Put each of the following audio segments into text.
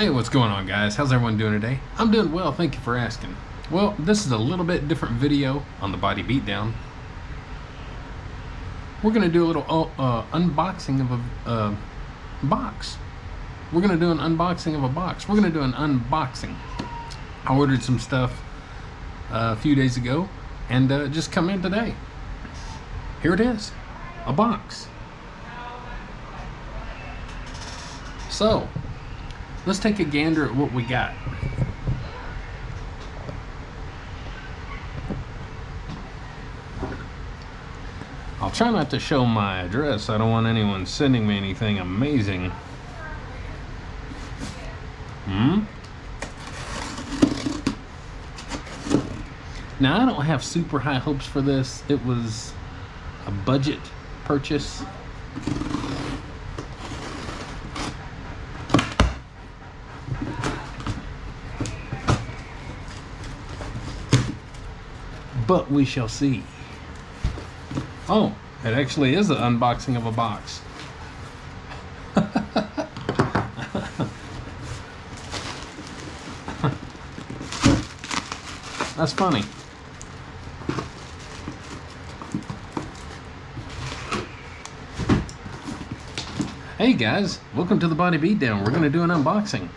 Hey, what's going on, guys? How's everyone doing today? I'm doing well, thank you for asking. Well, this is a little bit different video on the Body Beatdown. We're going to do a little unboxing of a box. We're going to do an unboxing of a box. We're going to do an unboxing. I ordered some stuff a few days ago and just come in today. Here it is, a box. So, let's take a gander at what we got. I'll try not to show my address. I don't want anyone sending me anything amazing. Now, I don't have super high hopes for this. It was a budget purchase. But we shall see. Oh, it actually is an unboxing of a box. That's funny. Hey guys, welcome to the Body Beatdown. We're going to do an unboxing.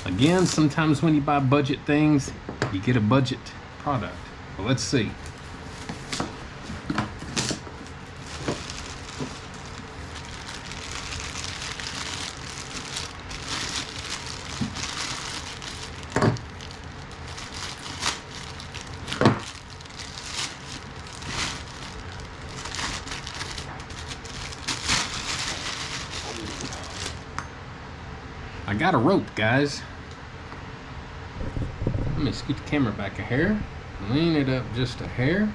Again, sometimes when you buy budget things, you get a budget product. Well, let's see. I got a rope, guys. Let me scoot the camera back a hair, lean it up just a hair.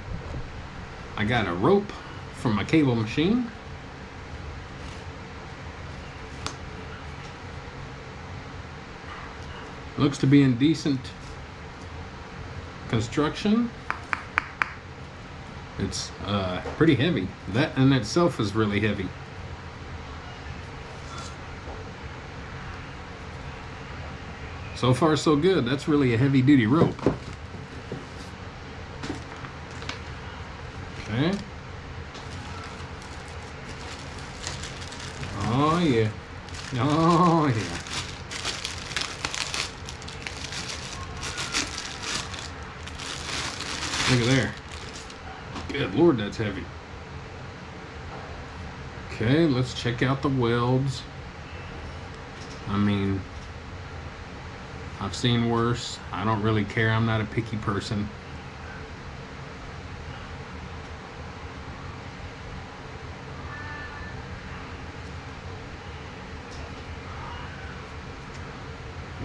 I got a rope from my cable machine. Looks to be in decent construction. It's pretty heavy. That in itself is really heavy. So far, so good. That's really a heavy-duty rope. Okay. Oh, yeah. Oh, yeah. Look at there. Good Lord, that's heavy. Okay, let's check out the welds. I mean, I've seen worse. I don't really care. I'm not a picky person.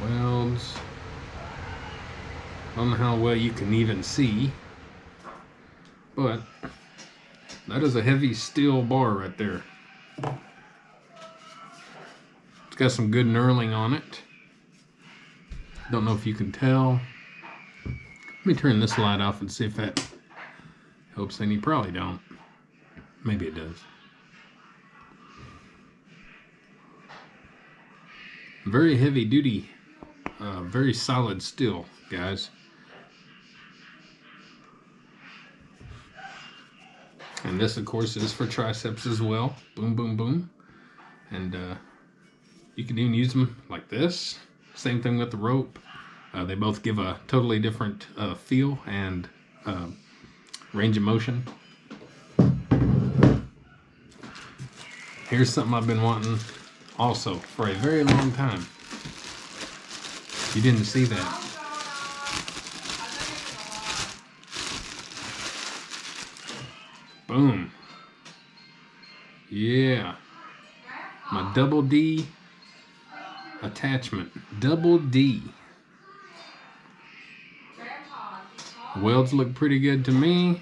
Welds. I don't know how well you can even see, but that is a heavy steel bar right there. It's got some good knurling on it. Don't know if you can tell. Let me turn this light off and see if that helps any. Probably don't. Maybe it does. Very heavy duty, very solid steel, guys. And this, of course, is for triceps as well. Boom, boom, boom. And you can even use them like this. Same thing with the rope. They both give a totally different feel and range of motion. Here's something I've been wanting also for a very long time. You didn't see that. Boom. Yeah. My double D attachment. Double D. Welds look pretty good to me.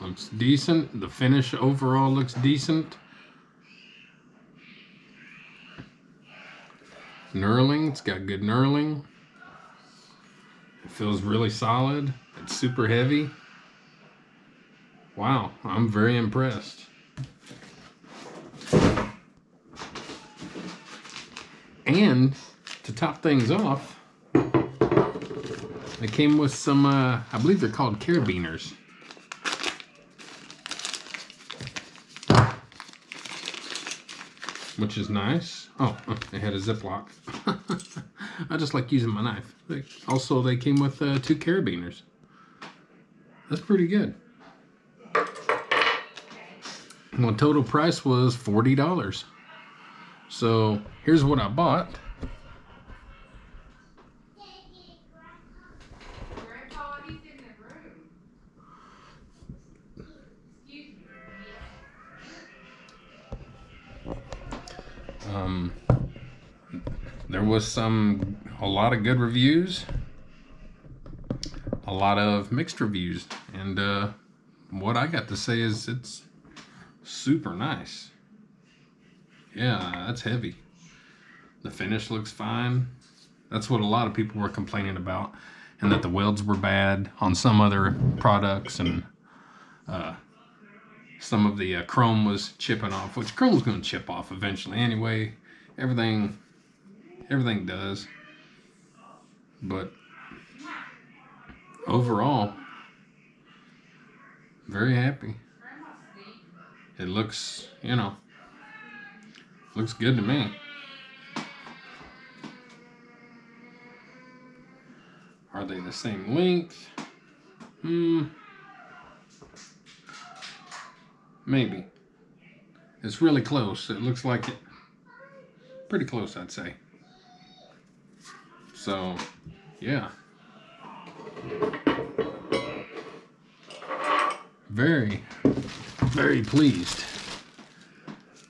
Looks decent. The finish overall looks decent. Knurling, it's got good knurling. It feels really solid. It's super heavy. Wow, I'm very impressed. And to top things off, it came with some, I believe they're called carabiners. Which is nice. Oh, it had a Ziploc. I just like using my knife. Also, they came with 2 carabiners. That's pretty good. Well, total price was $40. So here's what I bought. There was a lot of good reviews, a lot of mixed reviews, and what I got to say is it's super nice. Yeah, that's heavy. The finish looks fine. That's what a lot of people were complaining about, and that the welds were bad on some other products, and some of the chrome was chipping off, which chrome's going to chip off eventually anyway. Everything does. But overall, very happy. It looks, looks good to me. Are they the same length? Maybe. It's really close. It looks like it. Pretty close, I'd say. So, yeah. Very, very pleased.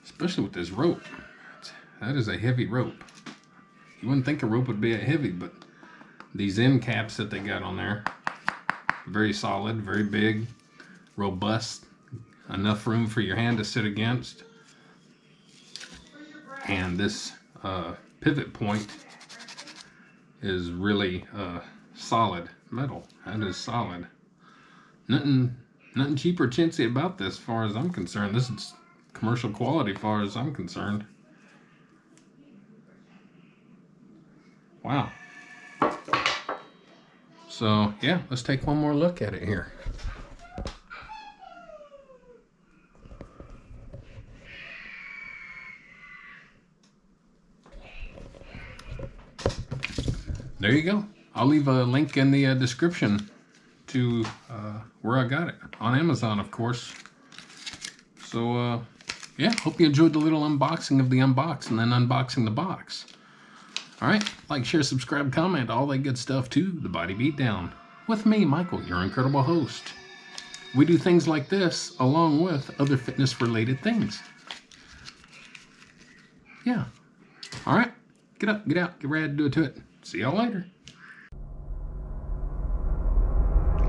Especially with this rope. That is a heavy rope. You wouldn't think a rope would be that heavy, but these end caps that they got on there, very solid, very big, robust, enough room for your hand to sit against. And this pivot point is really solid metal. That is solid. Nothing cheap or chintzy about this as far as I'm concerned. This is commercial quality as far as I'm concerned. Wow. So yeah, let's take one more look at it here. There you go. I'll leave a link in the description to where I got it. On Amazon, of course. So, yeah, hope you enjoyed the little unboxing of the unbox and then unboxing the box. Alright, like, share, subscribe, comment, all that good stuff to The Body Beatdown. With me, Michael, your incredible host. We do things like this along with other fitness-related things. Yeah. Alright, get up, get out, get ready to do it to it. See y'all later.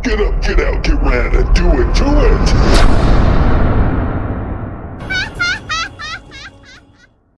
Get up, get out, get rad, and do it to it!